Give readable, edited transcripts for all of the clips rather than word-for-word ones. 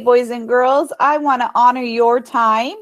boys and girls, I want to honor your time.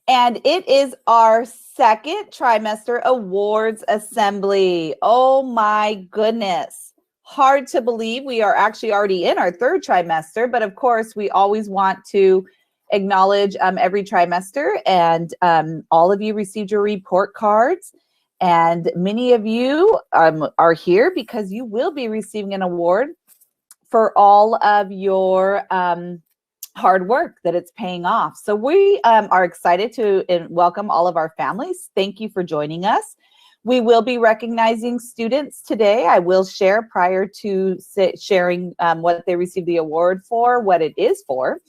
And it is our second trimester awards assembly. Oh my goodness. Hard to believe we are actually already in our third trimester, but of course we always want to acknowledge every trimester, and all of you received your report cards, and many of you are here because you will be receiving an award for all of your hard work that it's paying off. So we are excited to welcome all of our families. Thank you for joining us. We will be recognizing students today. I will share prior to sharing what they received the award for, what it is for.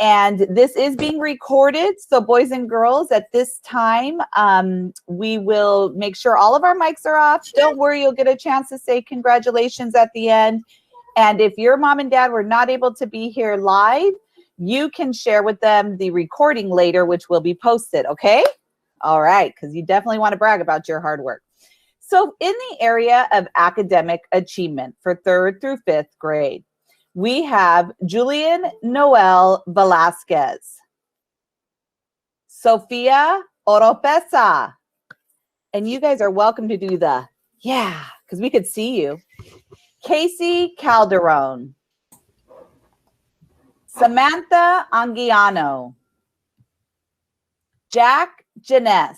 And this is being recorded. So boys and girls, at this time, we will make sure all of our mics are off. Don't worry, you'll get a chance to say congratulations at the end. And if your mom and dad were not able to be here live, you can share with them the recording later, which will be posted, okay? All right, because you definitely want to brag about your hard work. So in the area of academic achievement for 3rd through 5th grade, we have Julian Noel Velasquez, Sofia Oropesa, and you guys are welcome to do the, yeah, because we could see you. Casey Calderon, Samantha Anguiano, Jack Janess,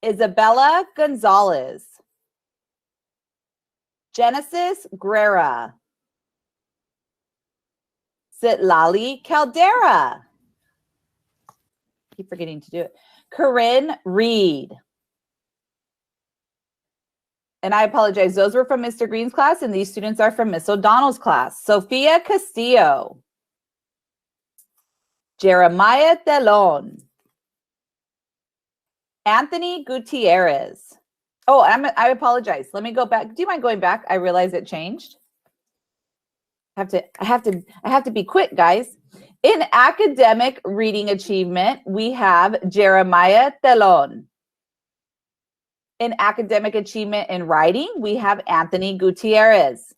Isabella Gonzalez, Genesis Guerra, Sitlali Caldera, keep forgetting to do it, Corinne Reed. And I apologize, those were from Mr. Green's class, and these students are from Miss O'Donnell's class. Sofia Castillo, Jeremiah Telon, Anthony Gutierrez. Oh, I apologize. Let me go back. Do you mind going back? I realize it changed. I have to be quick, guys. In academic reading achievement, we have Jeremiah Telon. In academic achievement in writing, we have Anthony Gutierrez.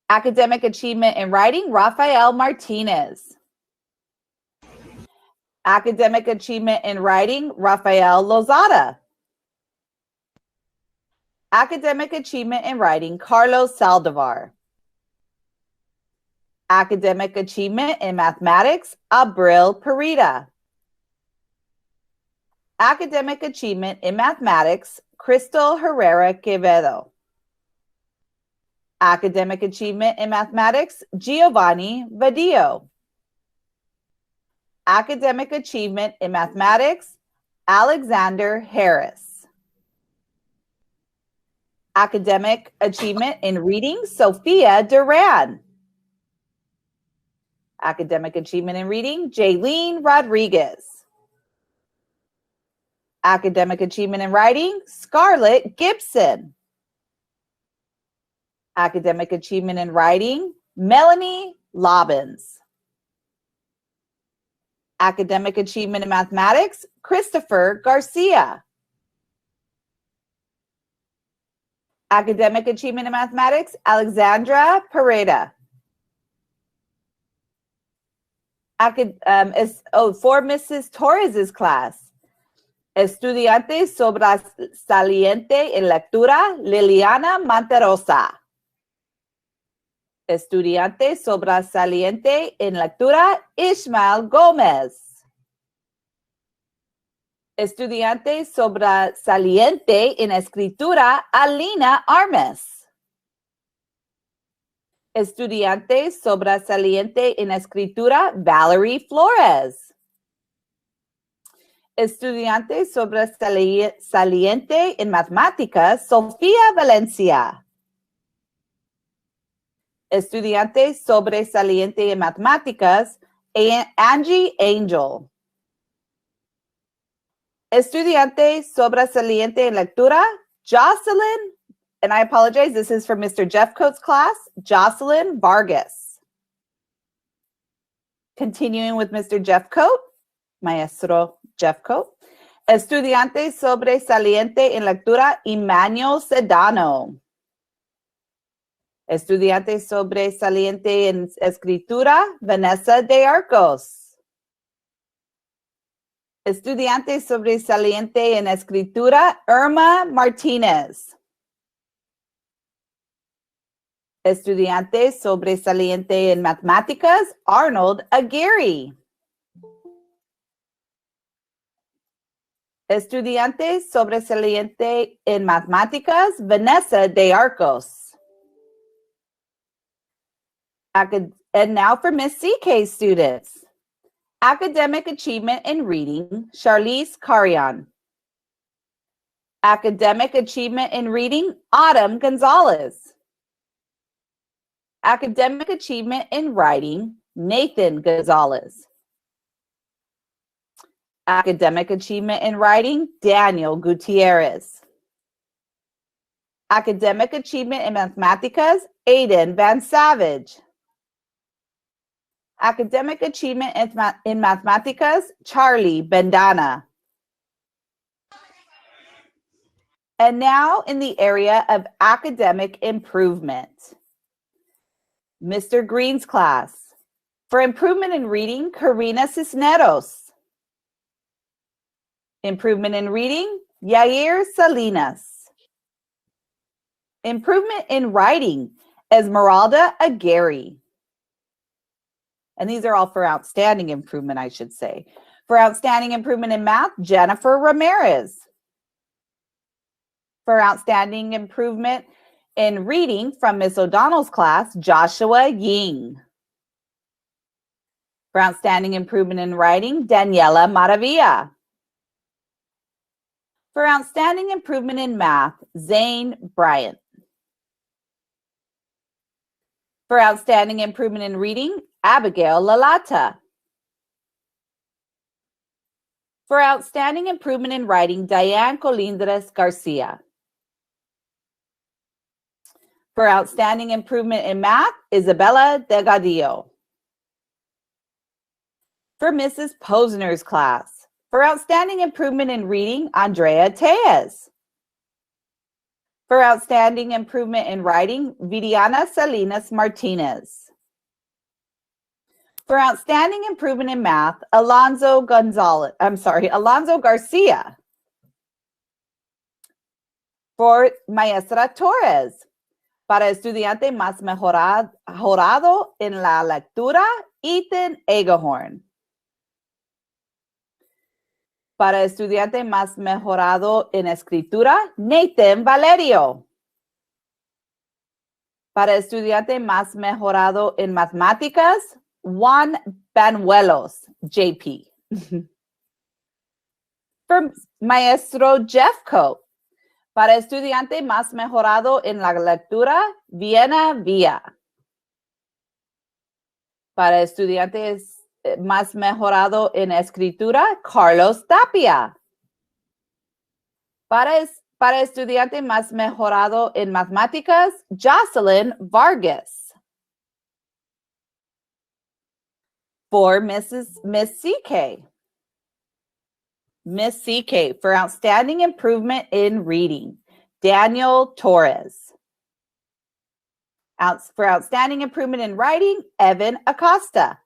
Academic achievement in writing, Rafael Martinez. Academic achievement in writing, Rafael Lozada. Academic achievement in writing, Carlos Saldivar. Academic achievement in mathematics, Abril Perita. Academic achievement in mathematics, Crystal Herrera Quevedo. Academic achievement in mathematics, Giovanni Vadillo. Academic achievement in mathematics, Alexander Harris. Academic achievement in reading, Sophia Duran. Academic achievement in reading, Jaylene Rodriguez. Academic achievement in writing, Scarlett Gibson. Academic achievement in writing, Melanie Lobbins. Academic achievement in mathematics, Christopher Garcia. Academic achievement in mathematics, Alexandra Pereda. For Mrs. Torres's class, Estudiante sobresaliente en lectura, Liliana Monterosa. Estudiante sobresaliente en lectura, Ishmael Gómez. Estudiante sobresaliente en escritura, Alina Armes. Estudiante sobresaliente en escritura, Valerie Flores. Estudiante sobresaliente en matemáticas, Sofía Valencia. Estudiante sobresaliente en matemáticas, Angie Angel. Estudiante sobresaliente en lectura, Jocelyn, and I apologize, this is from Mr. Jeffcoat's class, Jocelyn Vargas. Continuing with Mr. Jeffcoat, Maestro Jeffcoat. Estudiante sobresaliente en lectura, Emmanuel Sedano. Estudiante sobresaliente en escritura, Vanessa de Arcos. Estudiante sobresaliente en escritura, Irma Martínez. Estudiante sobresaliente en matemáticas, Arnold Aguirre. Estudiante sobresaliente en matemáticas, Vanessa de Arcos. And now for Miss CK students. Academic achievement in reading, Charlize Carrion. Academic achievement in reading, Autumn Gonzalez. Academic achievement in writing, Nathan Gonzalez. Academic achievement in writing, Daniel Gutierrez. Academic achievement in mathematicas, Aiden Van Savage. Academic achievement in mathematicas, Charlie Bendana. And now in the area of academic improvement. Mr. Green's class. For improvement in reading, Karina Cisneros. Improvement in reading, Yair Salinas. Improvement in writing, Esmeralda Aguirre. And these are all for outstanding improvement, I should say. For outstanding improvement in math, Jennifer Ramirez. For outstanding improvement in reading from Miss O'Donnell's class, Joshua Ying. For outstanding improvement in writing, Daniela Maravilla. For outstanding improvement in math, Zane Bryant. For outstanding improvement in reading, Abigail Lalata. For outstanding improvement in writing, Diane Colindres Garcia. For outstanding improvement in math, Isabella Delgadillo. For Mrs. Posner's class. For outstanding improvement in reading, Andrea Tejas. For outstanding improvement in writing, Viviana Salinas Martinez. For outstanding improvement in math, Alonzo Garcia. For Maestra Torres. Para estudiante más mejorado en la lectura, Ethan Agahorn. Para estudiante más mejorado en escritura, Nathan Valerio. Para estudiante más mejorado en matemáticas, Juan Banuelos, JP. For Maestro Jeffco. Para estudiante más mejorado en la lectura, Viena Vía. Para estudiantes más mejorado en escritura, Carlos Tapia. Para estudiante más mejorado en matemáticas, Jocelyn Vargas. For Miss CK. Miss CK, for outstanding improvement in reading, Daniel Torres. For outstanding improvement in writing, Evan Acosta.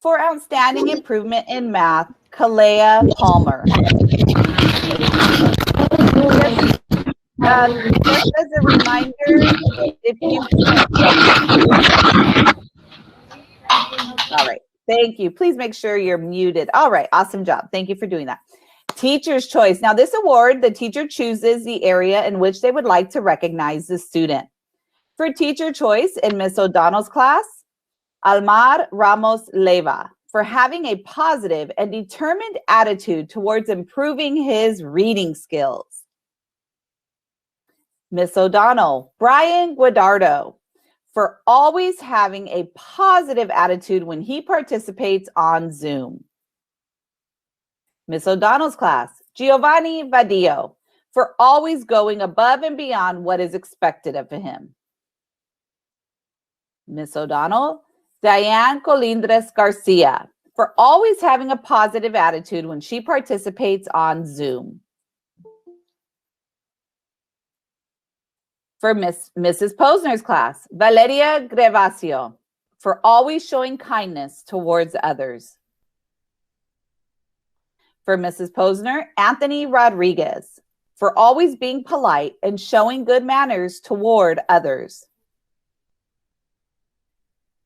For outstanding improvement in math, Kalea Palmer. Just as a reminder, if you... All right. Thank you. Please make sure you're muted. All right. Awesome job. Thank you for doing that. Teacher's choice. Now, this award, the teacher chooses the area in which they would like to recognize the student. For teacher choice in Miss O'Donnell's class, Almar Ramos Leva, for having a positive and determined attitude towards improving his reading skills. Miss O'Donnell, Brian Guadardo, for always having a positive attitude when he participates on Zoom. Miss O'Donnell's class, Giovanni Vadillo, for always going above and beyond what is expected of him. Miss O'Donnell, Diane Colindres Garcia, for always having a positive attitude when she participates on Zoom. For Mrs. Posner's class, Valeria Grevasio, for always showing kindness towards others. For Mrs. Posner, Anthony Rodriguez, for always being polite and showing good manners toward others.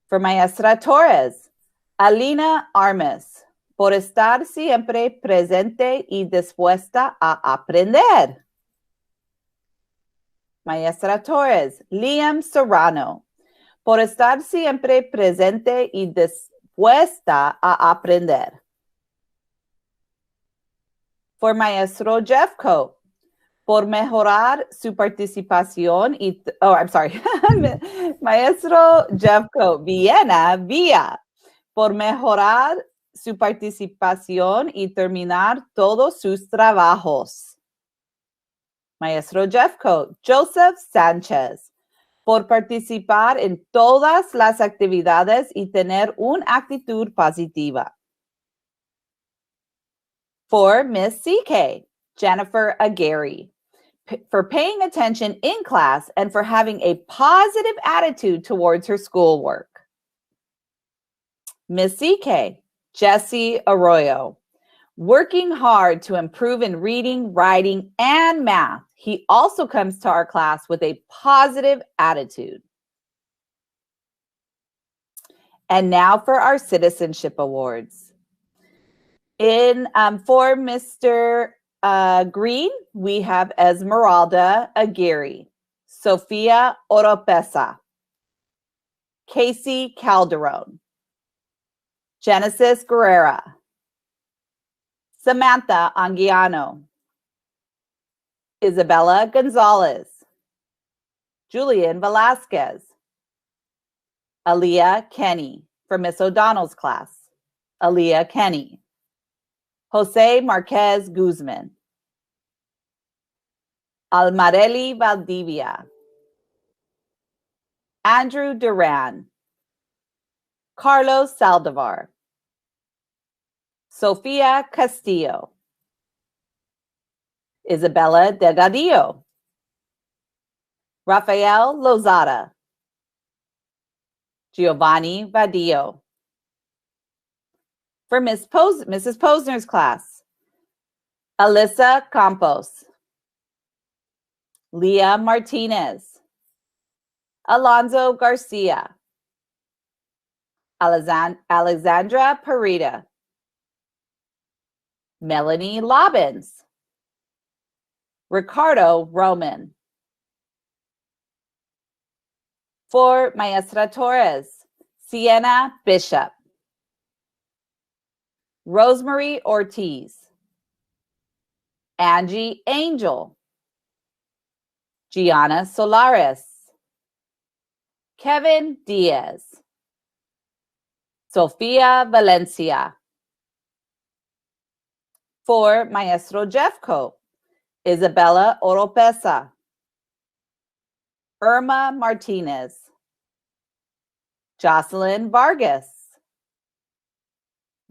For Maestra Torres, Alina Armas, por estar siempre presente y dispuesta a aprender. Maestra Torres, Liam Serrano, por estar siempre presente y dispuesta a aprender. For Maestro Jeffco, por mejorar su participación y, Maestro Jeffco, Viena, Vía, por mejorar su participación y terminar todos sus trabajos. Maestro Jeffco, Joseph Sánchez, por participar en todas las actividades y tener una actitud positiva. For Miss CK, Jennifer Aguirre, for paying attention in class and for having a positive attitude towards her schoolwork. Miss CK, Jesse Arroyo, working hard to improve in reading, writing, and math. He also comes to our class with a positive attitude. And now for our citizenship awards. For Mr. Green, we have Esmeralda Aguirre, Sofia Oropesa, Casey Calderon, Genesis Guerrera, Samantha Anguiano, Isabella Gonzalez, Julian Velasquez, Aaliyah Kenny for Miss O'Donnell's class, Aaliyah Kenny, Jose Marquez Guzman, Almareli Valdivia, Andrew Duran, Carlos Saldivar, Sofia Castillo, Isabella Delgadillo, Rafael Lozada, Giovanni Vadillo. For Mrs. Posner's class, Alyssa Campos, Leah Martinez, Alonso Garcia, Alexandra Parita, Melanie Lobbins, Ricardo Roman. For Maestra Torres, Sienna Bishop, Rosemary Ortiz, Angie Angel, Gianna Solares, Kevin Diaz, Sofia Valencia. For Maestro Jeffco, Isabella Oropesa, Irma Martinez, Jocelyn Vargas,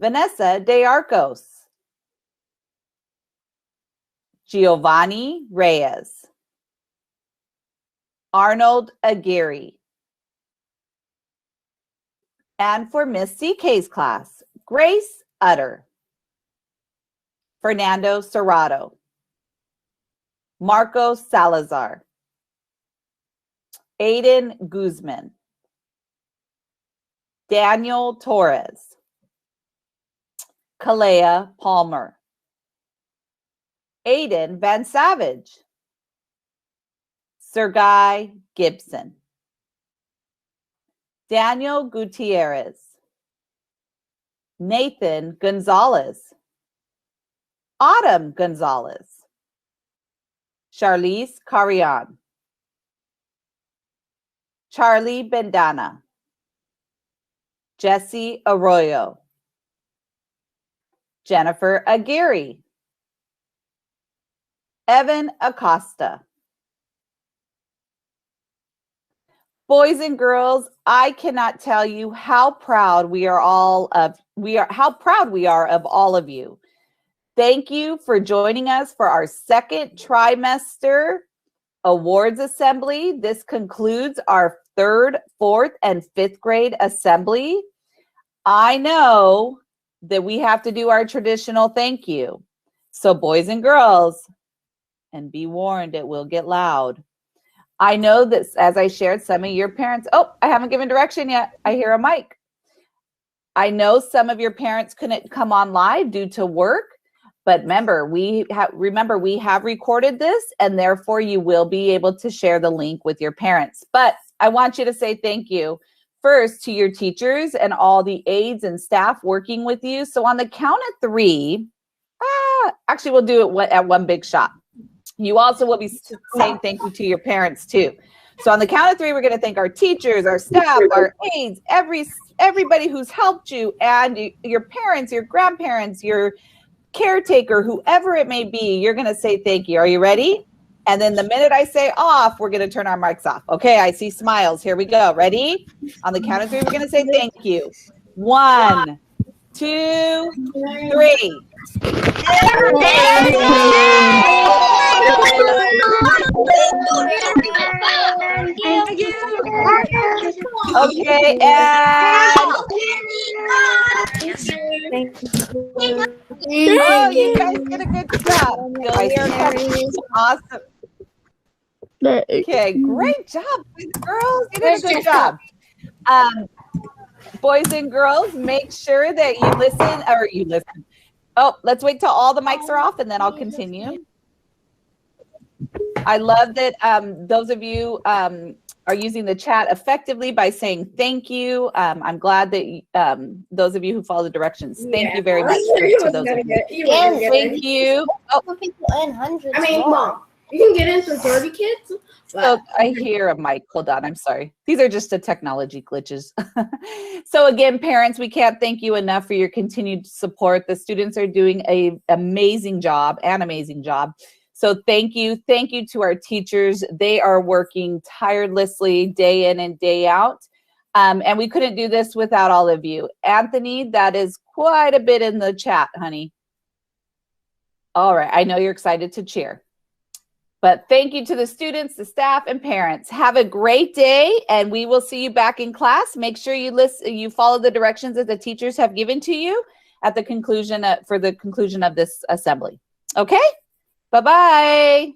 Vanessa De Arcos, Giovanni Reyes, Arnold Aguirre. And for Miss CK's class, Grace Utter, Fernando Serrato, Marco Salazar, Aiden Guzman, Daniel Torres, Kalea Palmer, Aiden Van Savage, Sergei Gibson, Daniel Gutierrez, Nathan Gonzalez, Autumn Gonzalez, Charlize Carrion, Charlie Bendana, Jesse Arroyo, Jennifer Aguirre, Evan Acosta. Boys and girls, I cannot tell you how proud we are of all of you. Thank you for joining us for our second trimester awards assembly. This concludes our 3rd, 4th, and 5th grade assembly. I know that we have to do our traditional thank you. So boys and girls, and be warned, it will get loud. I know that, as I shared, some of your parents, oh, I haven't given direction yet. I hear a mic. I know some of your parents couldn't come on live due to work, but remember, we have recorded this, and therefore you will be able to share the link with your parents. But I want you to say thank you first to your teachers and all the aides and staff working with you. So on the count of 3, actually we'll do it at one big shot. You also will be saying thank you to your parents too. So on the count of 3, we're going to thank our teachers, our staff, our aides, everybody who's helped you, and your parents, your grandparents, your caretaker, whoever it may be. You're going to say thank you. Are you ready? And then the minute I say off, we're going to turn our mics off. Okay, I see smiles. Here we go. Ready? On the count of 3, we're going to say thank you. 1, 2, 3. Okay, and oh, you guys did a good job. Awesome. Okay, great job, boys and girls. You did a good job. Boys and girls, make sure that you listen. Oh, let's wait till all the mics are off and then I'll continue. I love that those of you are using the chat effectively by saying thank you. I'm glad that those of you who follow the directions, thank you very much to those of you. Thank you. Oh, I mean, Mom, you can get in some 30 kids. So I hear a mic. Hold on. I'm sorry. These are just the technology glitches. So again, parents, we can't thank you enough for your continued support. The students are doing an amazing job. So thank you. Thank you to our teachers. They are working tirelessly day in and day out. And we couldn't do this without all of you. Anthony, that is quite a bit in the chat, honey. All right. I know you're excited to cheer. But thank you to the students, the staff, and parents. Have a great day, and we will see you back in class. Make sure you follow the directions that the teachers have given to you at the conclusion for the conclusion of this assembly. Okay? Bye-bye.